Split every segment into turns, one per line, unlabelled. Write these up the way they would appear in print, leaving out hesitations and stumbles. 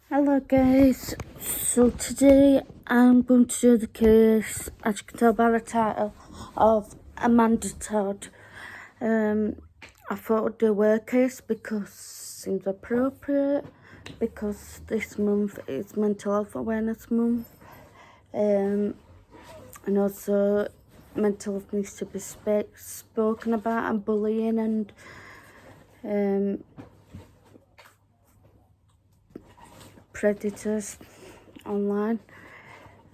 Hello guys, so today I'm going to do the case, as you can tell by the title, of Amanda Todd. I thought I'd do her case because it seems appropriate, because this month is Mental Health Awareness Month, and also mental health needs to be spoken about, and bullying and predators online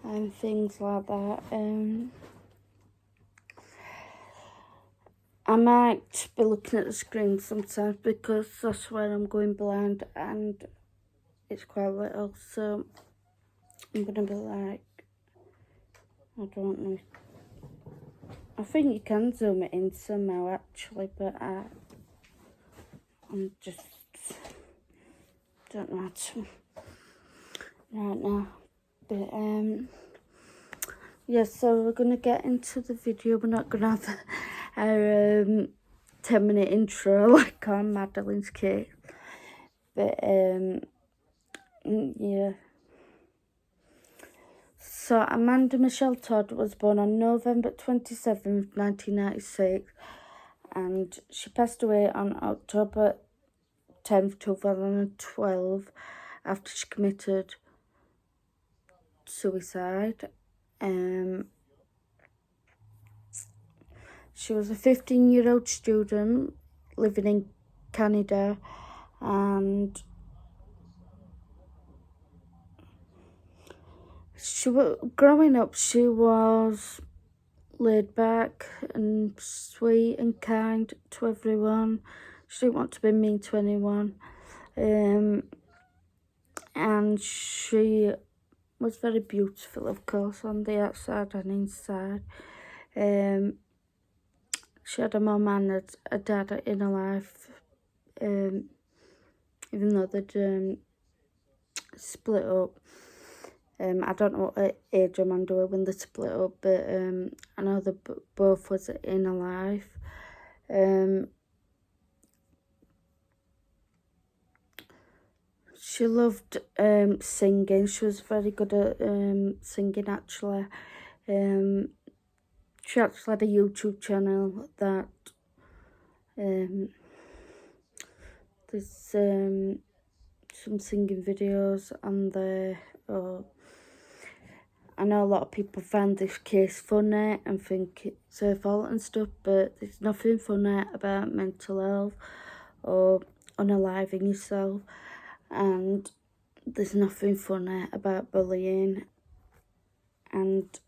and things like that. I might be looking at the screen sometimes because that's where I'm going blind and it's quite little, so I'm gonna be like, I don't know, I think you can zoom it in somehow actually, but I'm just don't know how to right now. But yeah, so we're gonna get into the video. We're not gonna have our 10-minute intro like on Madeline's case, but yeah. So Amanda Michelle Todd was born on November 27th, 1996, and she passed away on October 10th, 2012, after she committed suicide. She was a 15-year-old student living in Canada, and growing up, she was laid back and sweet and kind to everyone. She didn't want to be mean to anyone. And she was very beautiful, of course, on the outside and inside. She had a mum and a dad in her life, even though they'd split up. I don't know what age Amanda were when they split up, but I know they both was in her life. She loved singing. She was very good at singing, actually. She actually had a YouTube channel that there's some singing videos on there. I know a lot of people find this case funny and think it's her fault and stuff, but there's nothing funny about mental health or unaliving yourself, and there's nothing funny about bullying. And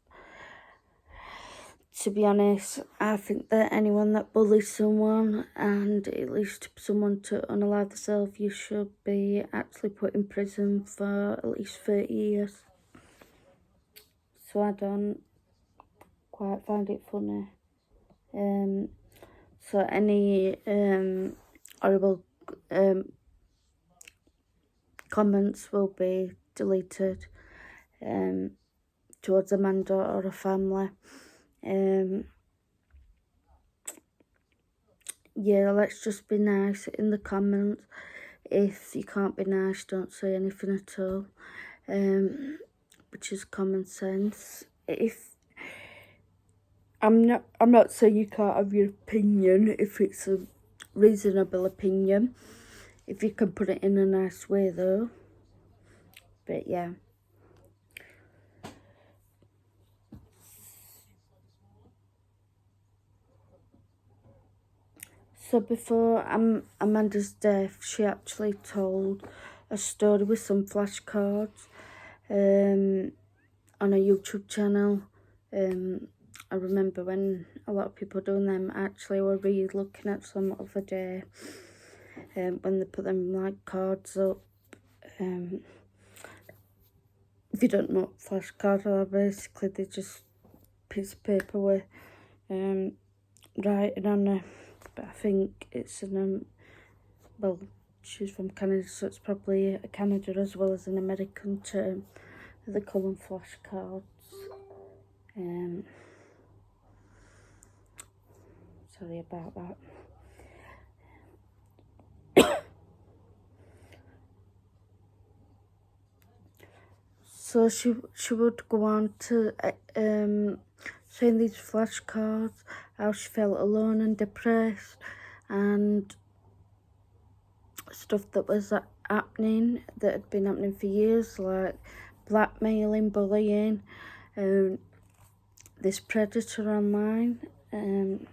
to be honest, I think that anyone that bullies someone and it leads to someone to unalive themselves, you should be actually put in prison for at least 30 years. So I don't quite find it funny. So any horrible comments will be deleted towards Amanda or her family. Yeah, let's just be nice in the comments. If you can't be nice, don't say anything at all, which is common sense. If I'm not saying you can't have your opinion if it's a reasonable opinion, if you can put it in a nice way though. But yeah. So before Amanda's death, she actually told a story with some flashcards on a YouTube channel. I remember when a lot of people doing them. Actually, were really looking at some other day when they put them like cards up. If you don't know what flashcards are, basically they're just a piece of paper with writing on it. But I think it's well, she's from Canada, so it's probably a Canada as well as an American term. They call them flashcards. Sorry about that. So she would go on to saying these flashcards, how she felt alone and depressed, and stuff that was happening, that had been happening for years, like blackmailing, bullying, this predator online, and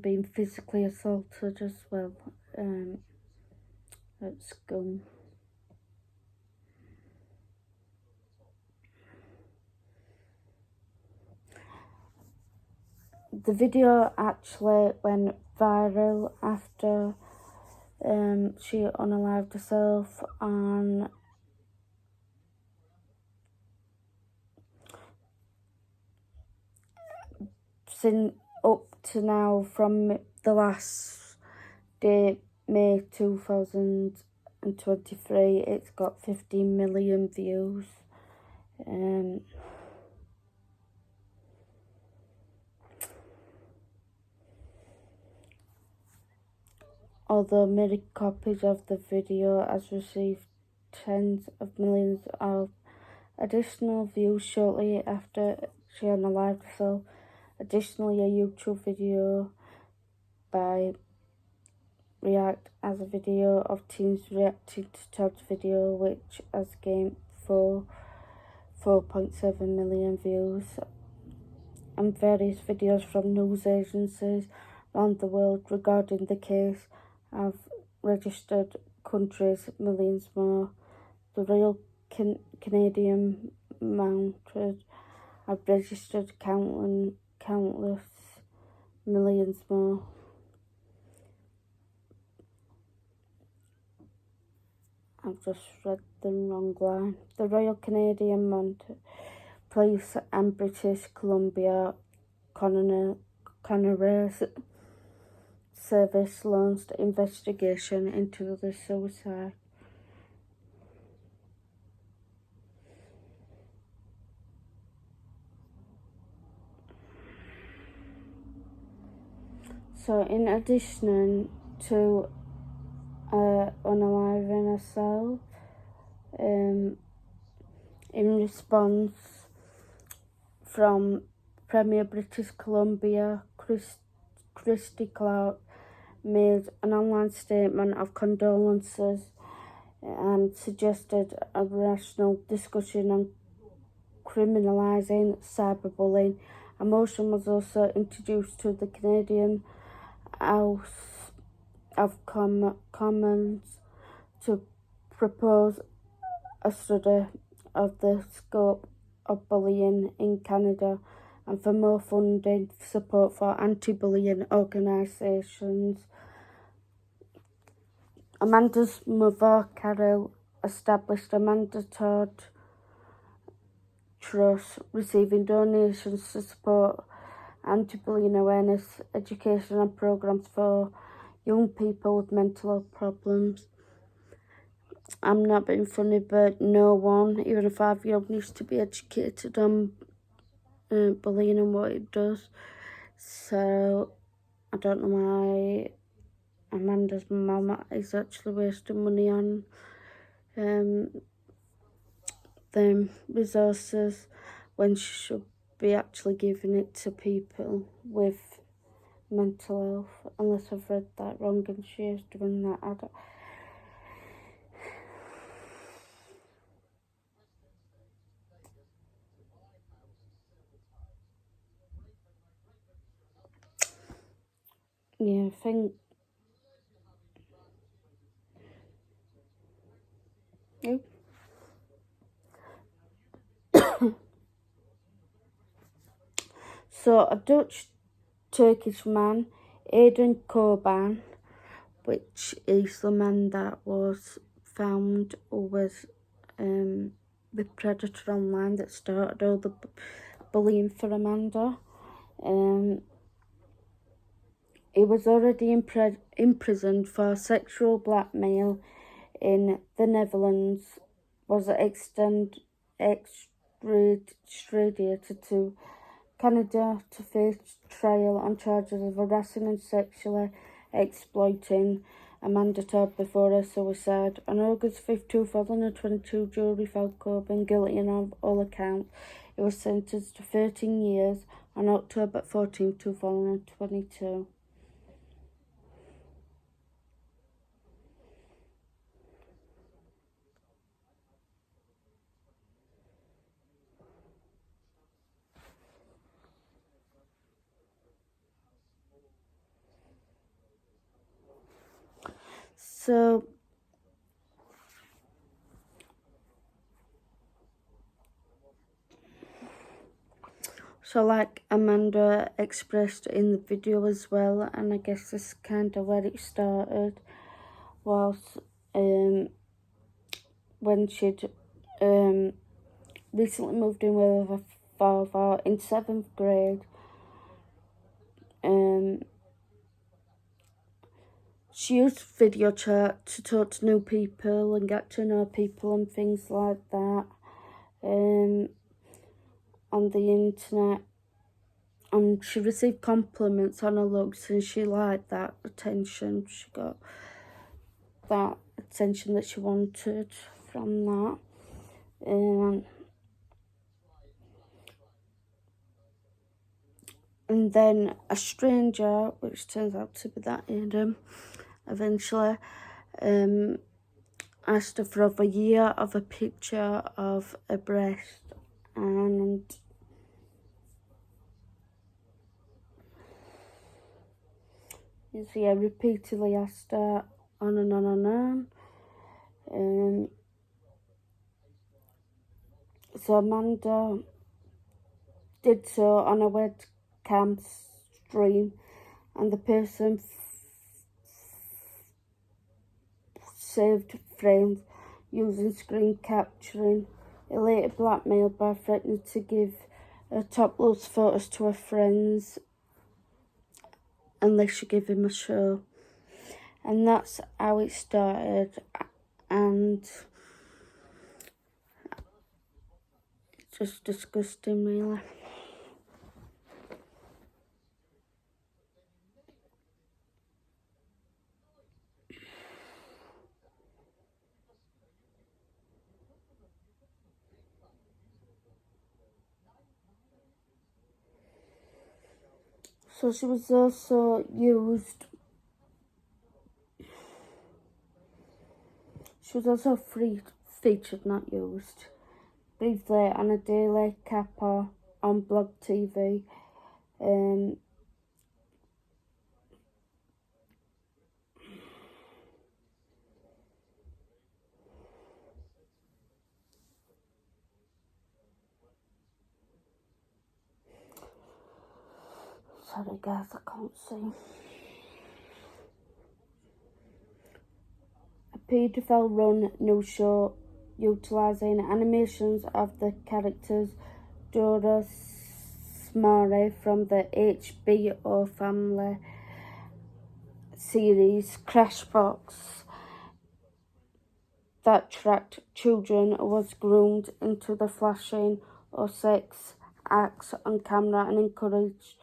being physically assaulted as well at school. The video actually went viral after she unalived herself on up to now, from the last day, May 2023, it's got 15 million views. Although many copies of the video has received tens of millions of additional views shortly after she unalived herself. Additionally, a YouTube video by React as a video of teens reacting to Todd's video, which has gained 4.7 million views, and various videos from news agencies around the world regarding the case have registered countries, millions more. The Royal Canadian Mounted have registered countless millions more. I've just read the wrong line. The Royal Canadian Mounted Police and British Columbia Coroner's Service launched investigation into the suicide. So in addition to unaliving herself, in response from Premier British Columbia, Christy Clark made an online statement of condolences and suggested a rational discussion on criminalising cyberbullying. A motion was also introduced to the Canadian House of Commons to propose a study of the scope of bullying in Canada and for more funding support for anti-bullying organisations. Amanda's mother, Carol, established Amanda Todd Trust, receiving donations to support anti-bullying awareness, education and programs for young people with mental health problems. I'm not being funny, but no one, even a 5-year-old, needs to be educated on bullying and what it does. So I don't know why Amanda's mum is actually wasting money on them resources when she should be actually giving it to people with mental health, unless I've read that wrong and she is doing that. I don't. Yeah, I think. Yep. So a Dutch-Turkish man, Aidan Coban, which is the man that was found who was the predator online that started all the bullying for Amanda. He was already imprisoned for sexual blackmail in the Netherlands, was extradited to Canada to face trial on charges of harassing and sexually exploiting Amanda Todd before her suicide. On August 5th, 2022, jury found Coburn guilty on all accounts. He was sentenced to 13 years on October 14th, 2022. So like Amanda expressed in the video as well, and I guess this is kind of where it started, was when she'd recently moved in with her father in 7th grade. She used video chat to talk to new people and get to know people and things like that on the internet. And she received compliments on her looks, and she liked that attention. She got that attention that she wanted from that. And then a stranger, which turns out to be that Adam, eventually asked her for over a year of a picture of a breast, and I repeatedly asked her on and on and on. So Amanda did so on a webcam stream, and the person saved frames using screen capturing. He later blackmailed by threatening to give her topless photos to her friends unless she gave him a show. And that's how it started, and it's just disgusting, really. So she was also used. She was also featured, not used, briefly on a daily capper on Blog TV. Sorry guys, I can't see. A paedophile-run news show utilising animations of the characters Dora Smari from the HBO family series Crashbox that tracked children was groomed into the flashing or sex acts on camera and encouraged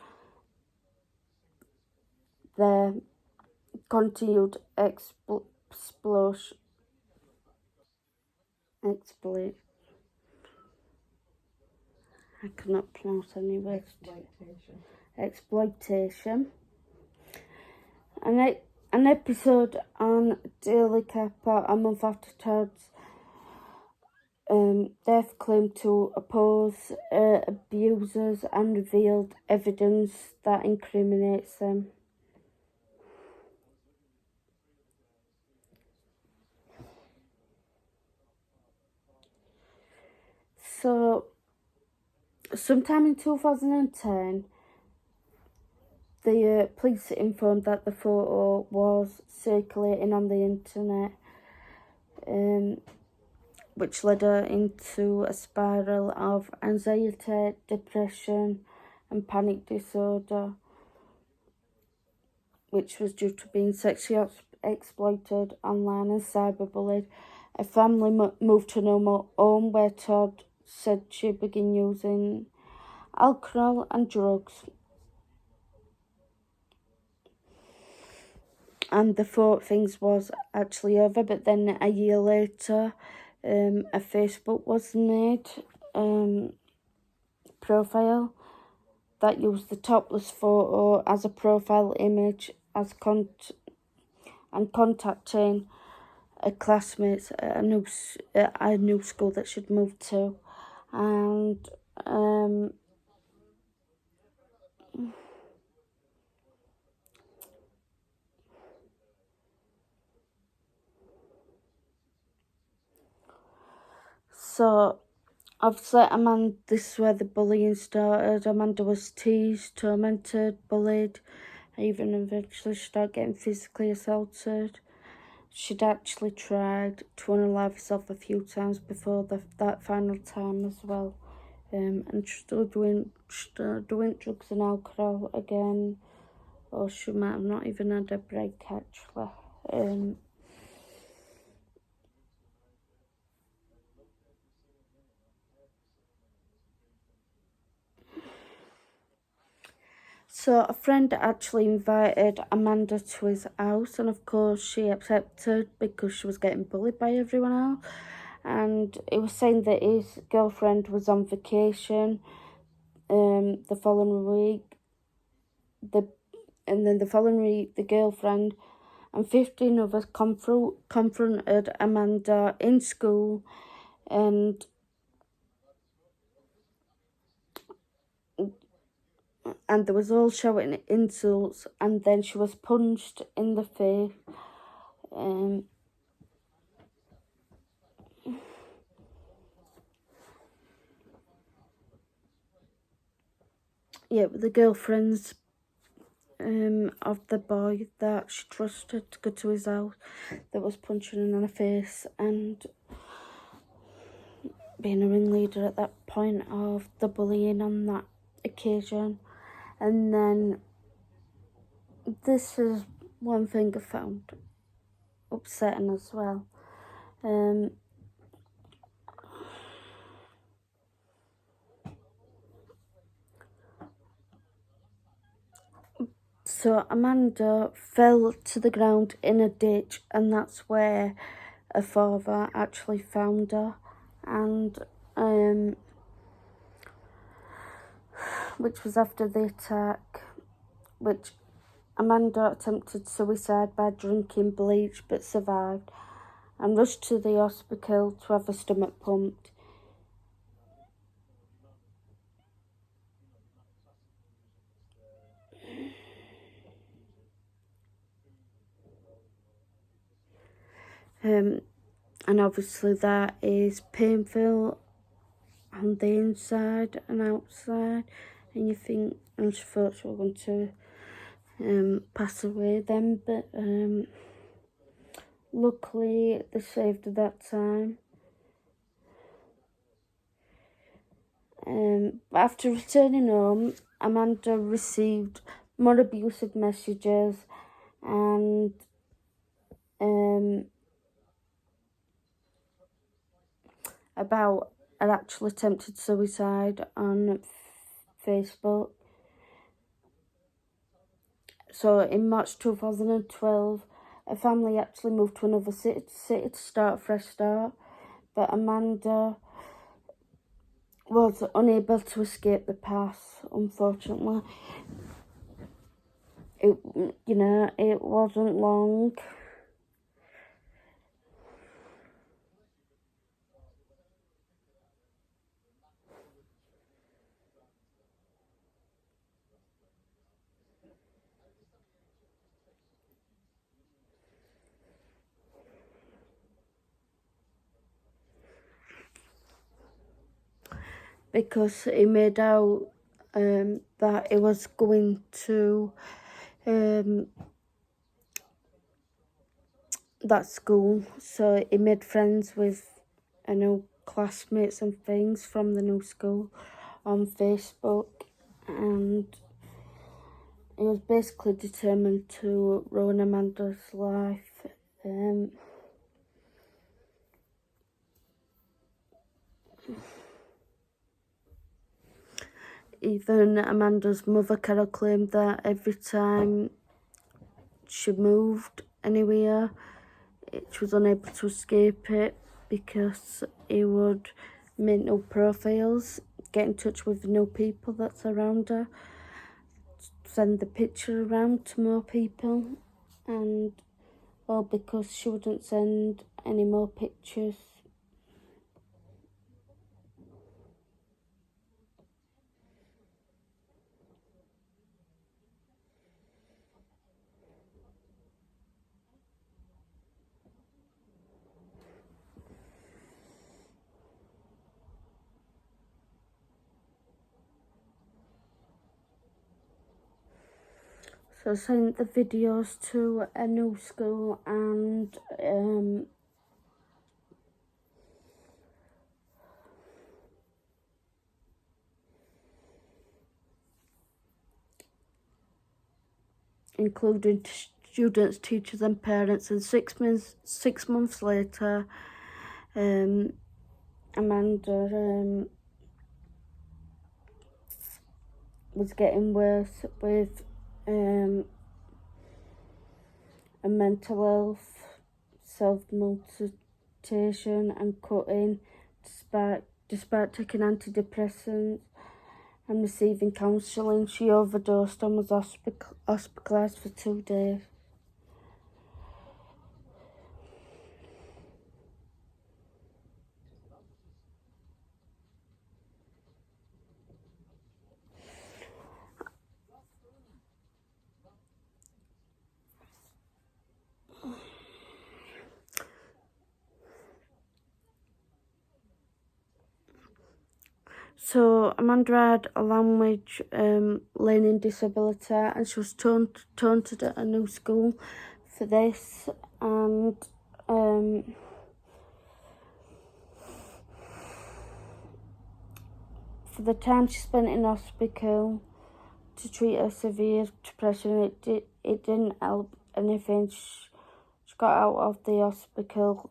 their continued exploitation. I cannot pronounce any words. Exploitation. An episode on Daily Kappa a month after Todd's death claimed to oppose abusers and revealed evidence that incriminates them. So, sometime in 2010, the police informed that the photo was circulating on the internet, which led her into a spiral of anxiety, depression, and panic disorder, which was due to being sexually exploited online and cyberbullied. A family moved to her home, where Todd said she began using alcohol and drugs. and they thought things was actually over, but then a year later a Facebook was made, profile, that used the topless photo as a profile image as and contacting a classmate at a new school that she'd moved to, and so obviously this is where the bullying started. Amanda was teased, tormented, bullied, even eventually started getting physically assaulted. She'd actually tried to unalive herself a few times before that final time as well. And she's still doing drugs and alcohol again, or she might have not even had a break actually. So a friend actually invited Amanda to his house, and of course she accepted because she was getting bullied by everyone else. And he was saying that his girlfriend was on vacation the following week. And then the following week, the girlfriend and 15 others confronted Amanda in school, and there was all shouting insults, and then she was punched in the face. Yeah, the girlfriends of the boy that she trusted to go to his house that was punching her in the face and being a ringleader at that point of the bullying on that occasion. And then this is one thing I found upsetting as well. So Amanda fell to the ground in a ditch, and that's where her father actually found her, and which was after the attack, which Amanda attempted suicide by drinking bleach but survived and rushed to the hospital to have her stomach pumped. And obviously that is painful on the inside and outside, and you think, and she thought she was going to pass away then, but luckily they saved her that time. After returning home, Amanda received more abusive messages and about her actual attempted suicide on Facebook. So in March 2012, a family actually moved to another city to start a fresh start, but Amanda was unable to escape the past, unfortunately. It wasn't long. Because he made out that he was going to that school, so he made friends with classmates and things from the new school on Facebook, and he was basically determined to ruin Amanda's life. Even Amanda's mother, Carol, claimed that every time she moved anywhere. She was unable to escape it because he would make new profiles, get in touch with the new people that's around her, send the picture around to more people, and all because she wouldn't send any more pictures. So I sent the videos to a new school and including students, teachers and parents, and 6 months later Amanda was getting worse with a mental health, self-mutilation and cutting, despite taking antidepressants and receiving counselling. She overdosed and was hospitalised for 2 days. So Amanda had a language learning disability, and she was taunted at a new school for this, and for the time she spent in hospital to treat her severe depression, it didn't help anything. She got out of the hospital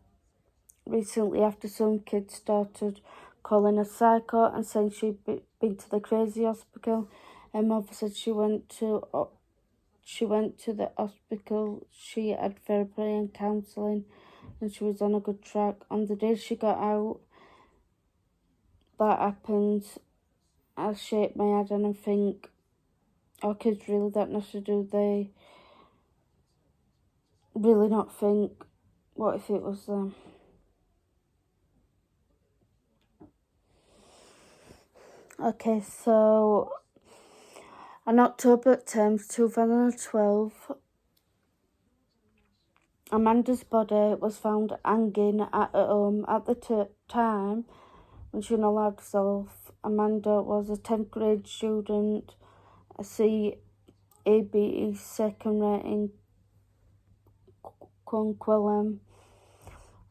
recently after some kids started calling her psycho and saying she'd been to the crazy hospital. Her mother said she went to the hospital, she had therapy and counselling, and she was on a good track. On the day she got out, that happened. I shake my head and I think, are kids really that nasty? Do they really not think, what if it was them? Okay, so on October 10th, 2012, Amanda's body was found hanging at her home. At the time, when she unallowed herself, Amanda was a 10th grade student, a CABE second rating Conquellum,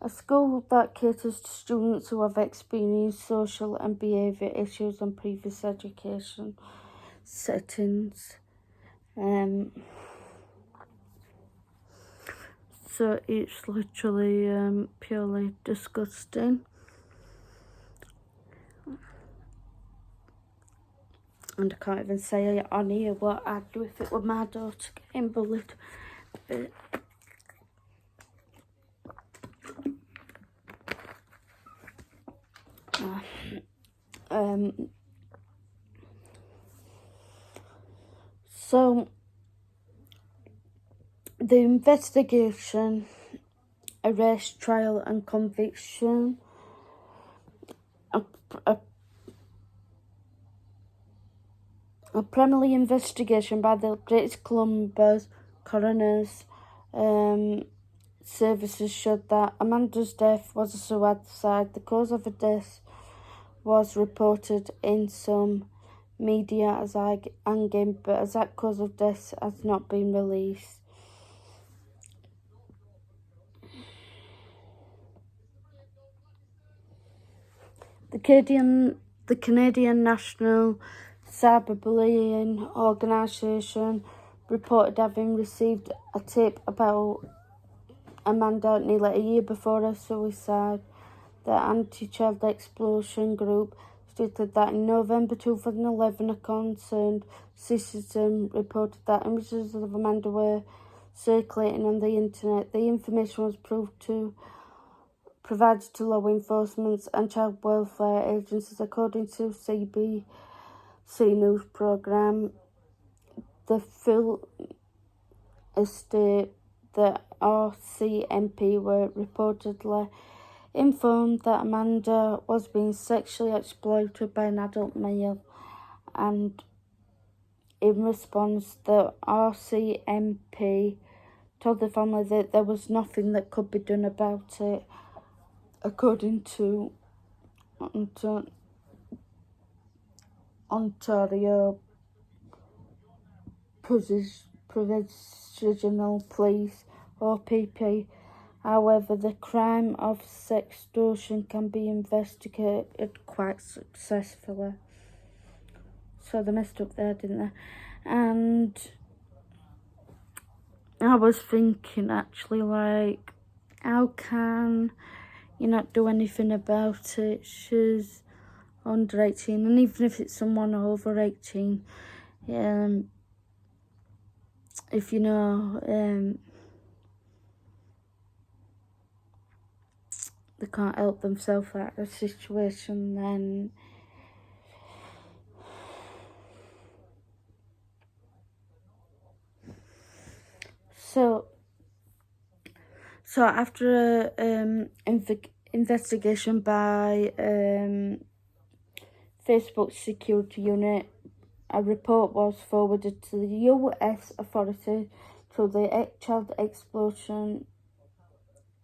a school that caters to students who have experienced social and behaviour issues in previous education settings. So it's literally purely disgusting. And I can't even say it on here what I'd do if it were my daughter getting bullied. So the investigation, arrest, trial and conviction, a preliminary investigation by the Greater Columbus Coroner's Services showed that Amanda's death was a suicide. The cause of her death was reported in some media as hanging, but exact cause of death has not been released. The Canadian National Cyberbullying Organisation reported having received a tip about Amanda nearly a year before her suicide. The Anti-Child Explosion group stated that in November 2011, a concerned citizen reported that images of Amanda were circulating on the internet. The information was provided to law enforcement and child welfare agencies, according to CBC News programme. The full estate, the RCMP, were reportedly informed that Amanda was being sexually exploited by an adult male, and in response, the RCMP told the family that there was nothing that could be done about it, according to Ontario Provincial Police, OPP. However, the crime of sextortion can be investigated quite successfully. So they messed up there, didn't they? And I was thinking, actually, like, how can you not do anything about it? She's under 18, and even if it's someone over 18, if you know they can't help themselves out of a situation, then so after a investigation by Facebook security unit, a report was forwarded to the US authorities through the Child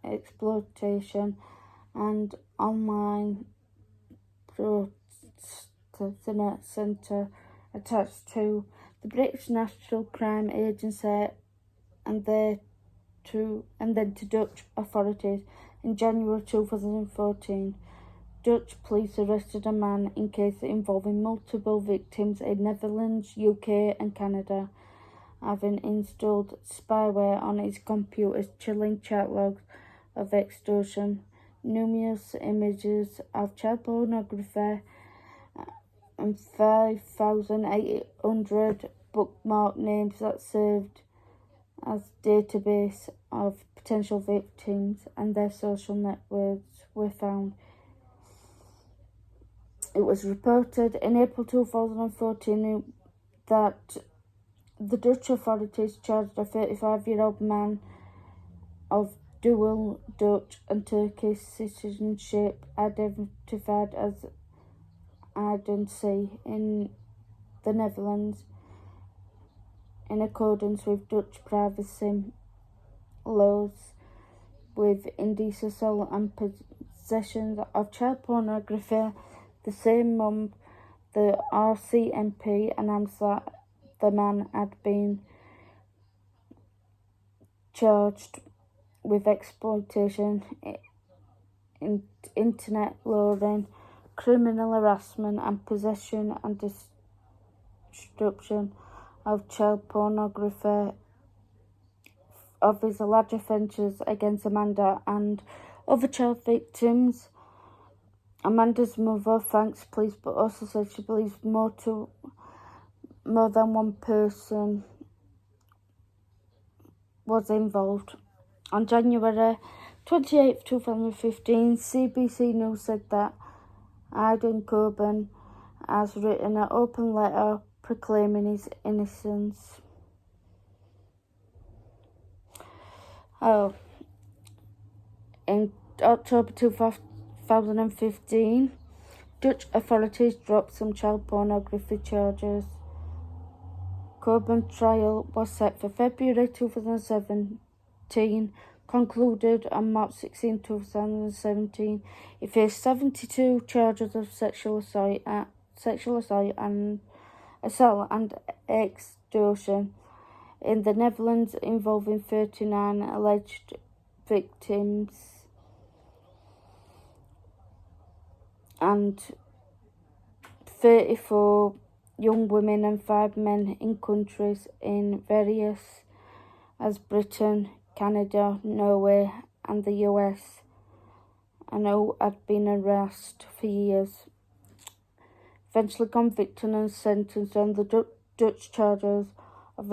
Exploitation and Online Protection Centre attached to the British National Crime Agency, and then to Dutch authorities. In January 2014, Dutch police arrested a man in case involving multiple victims in Netherlands, UK and Canada, having installed spyware on his computers, chilling chat logs of extortion, numerous images of child pornography, and 5,800 bookmark names that served as database of potential victims, and their social networks were found. It was reported in April 2014 that the Dutch authorities charged a 35-year-old man of dual Dutch and Turkish citizenship, identified as identity in the Netherlands, in accordance with Dutch privacy laws, with indecent assault and possession of child pornography. The same month, the RCMP announced that the man had been charged with exploitation, internet learing, criminal harassment, and possession and destruction of child pornography of his alleged offences against Amanda and other child victims. Amanda's mother thanks police, but also said she believes more than one person was involved. On January 28, 2015, CBC News said that Aidan Coburn has written an open letter proclaiming his innocence. In October 2015, Dutch authorities dropped some child pornography charges. Coburn's trial was set for February 2017, concluded on March 16, 2017. He faced 72 charges of sexual assault and extortion in the Netherlands, involving 39 alleged victims and 34 young women and 5 men in countries in various as Britain, Canada, Norway and the US, and who had been arrested for years. Eventually convicted and sentenced on the Dutch charges of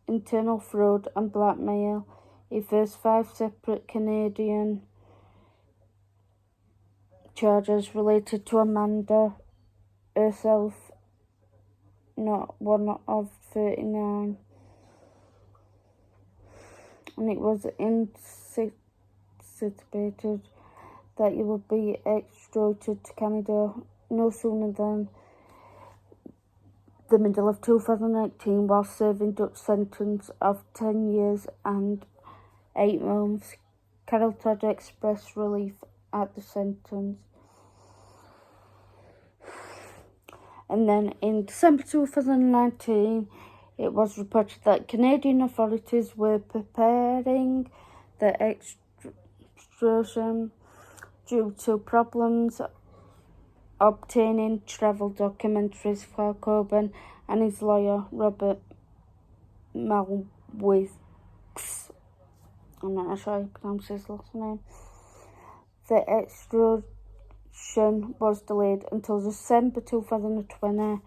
internal fraud and blackmail. He faced 5 separate Canadian charges related to Amanda herself, not one of 39. And it was anticipated that he would be extradited to Canada no sooner than the middle of 2018 while serving Dutch sentence of 10 years and 8 months. Carol Todd expressed relief at the sentence. And then in December 2019, it was reported that Canadian authorities were preparing the extradition due to problems obtaining travel documentaries for Coben and his lawyer, Robert Malwicks. I'm not sure how you pronounce his last name. The extradition was delayed until December 2020. The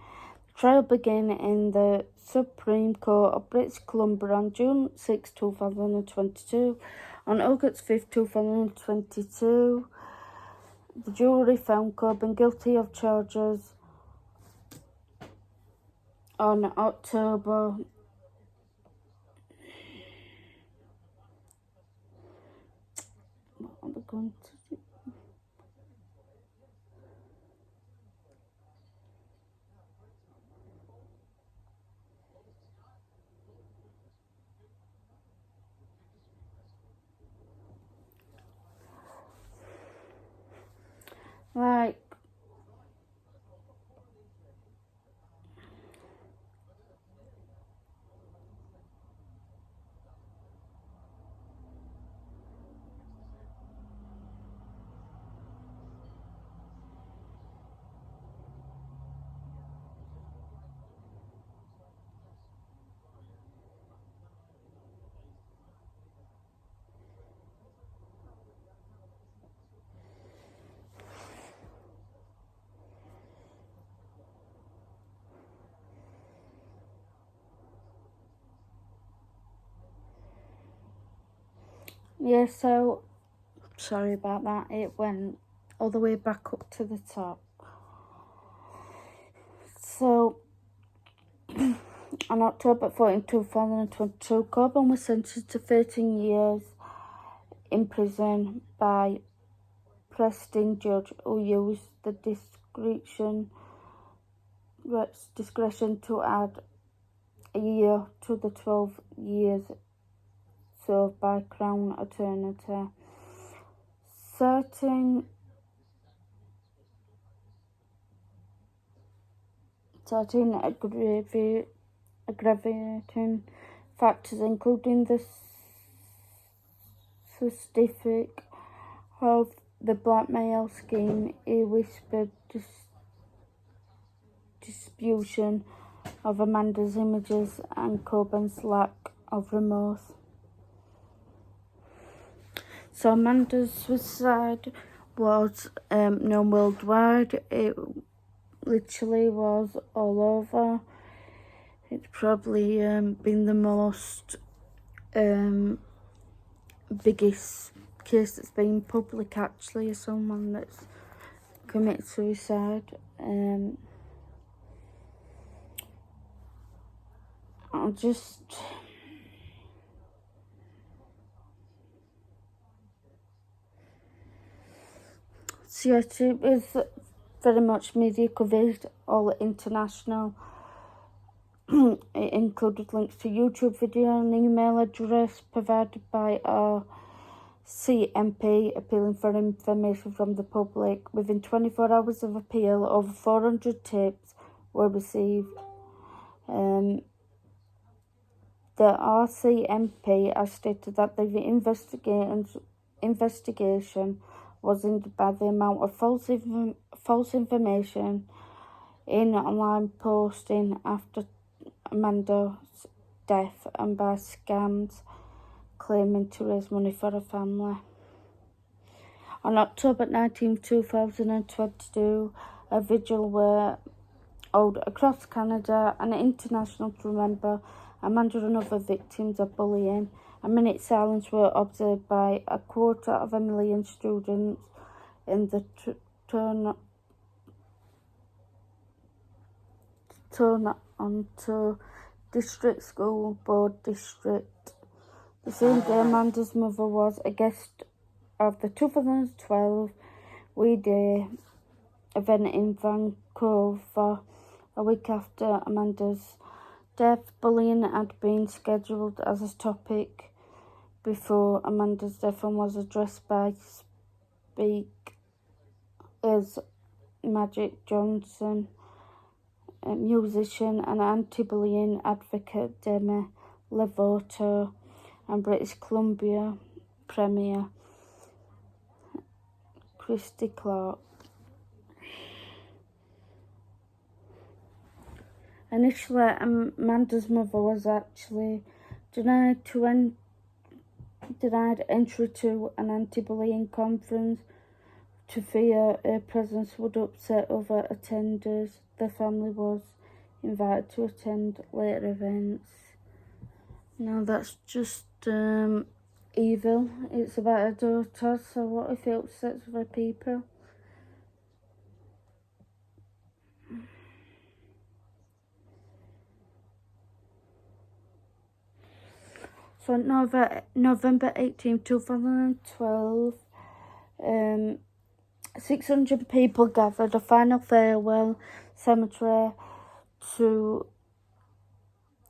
trial began in the Supreme Court of British Columbia on June 6, 2022. On August 5, 2022, the jury found Coben guilty of charges on October so sorry about that, it went all the way back up to the top. So on October 14, 2022, Coben was sentenced to 13 years in prison by Preston judge who used the discretion to add a year to the 12 years served by Crown Attorney. Certain aggravating factors, including the specific of the blackmail scheme, a whispered distribution of Amanda's images, and Coben's lack of remorse. So Amanda's suicide was known worldwide. It literally was all over. It's probably been the most biggest case that's been public, actually, of someone that's committed suicide. Yes, it was very much media coverage, all international. It included links to YouTube video and email address provided by our CMP appealing for information from the public. Within 24 hours of appeal, over 400 tips were received. The RCMP has stated that the investigation was hindered by the amount of false information in online posting after Amanda's death and by scams claiming to raise money for her family. On October 19, 2022, a vigil were held across Canada and international to remember Amanda and other victims of bullying. A minute's silence were observed by 250,000 students in the Toronto District School Board District. The same day, Amanda's mother was a guest of the 2012 We Day event in Vancouver. A week after Amanda's death, bullying had been scheduled as a topic before Amanda's death and was addressed by speakers Magic Johnson, a musician and anti-bullying advocate Demi Lovato, and British Columbia Premier Christy Clark. Initially, Amanda's mother was actually denied entry to an anti-bullying conference to fear her presence would upset other attenders. The family was invited to attend later events. Now that's just evil. It's about her daughter, so what if it upsets other people? So on November 18, 2012, 600 people gathered a final farewell cemetery for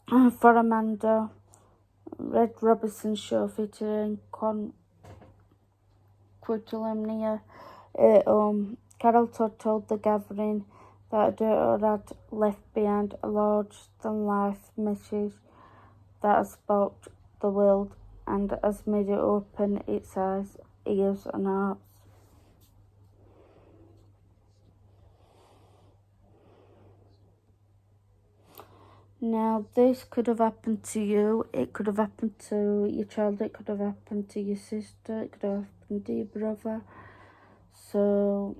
Amanda. Red Robinson show featuring curriculum near Carol Todd told the gathering that her daughter had left behind a larger-than-life message that has sparked the world and has made it open its eyes, ears and hearts. Now, this could have happened to you, it could have happened to your child, it could have happened to your sister, it could have happened to your brother. So,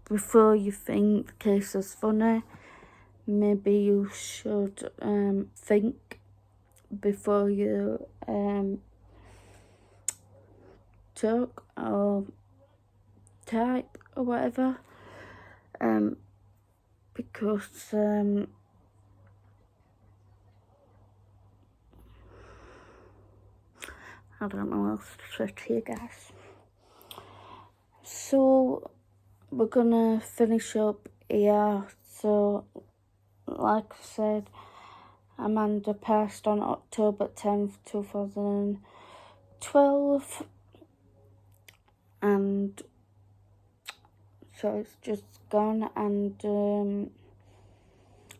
before you think the case is funny, maybe you should think before you talk or type or whatever. Because I don't know what else to say to you guys. So we're gonna finish up here. So like I said, Amanda passed on October 10th, 2012, and so it's just gone, and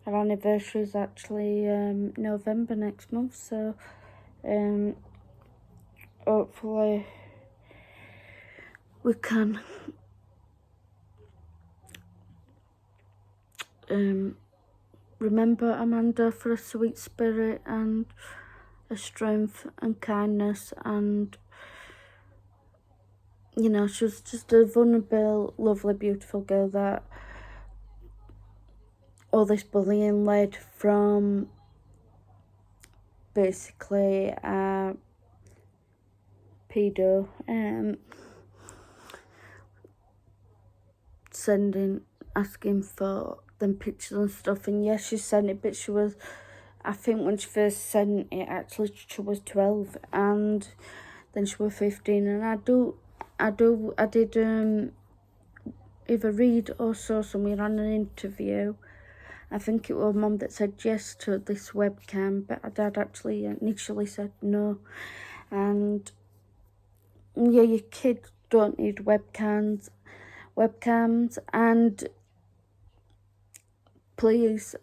our anniversary is actually November next month, so hopefully we can remember Amanda for her sweet spirit and her strength and kindness, and you know, she was just a vulnerable, lovely, beautiful girl that all this bullying led from. Basically pedo asking for them pictures and stuff, and yes, she sent it, but she was, I think when she first sent it, actually she was 12, and then she was 15, and I did either read or saw somewhere on an interview, I think it was Mum that said yes to this webcam, but her dad actually initially said no. And yeah, your kids don't need webcams, and please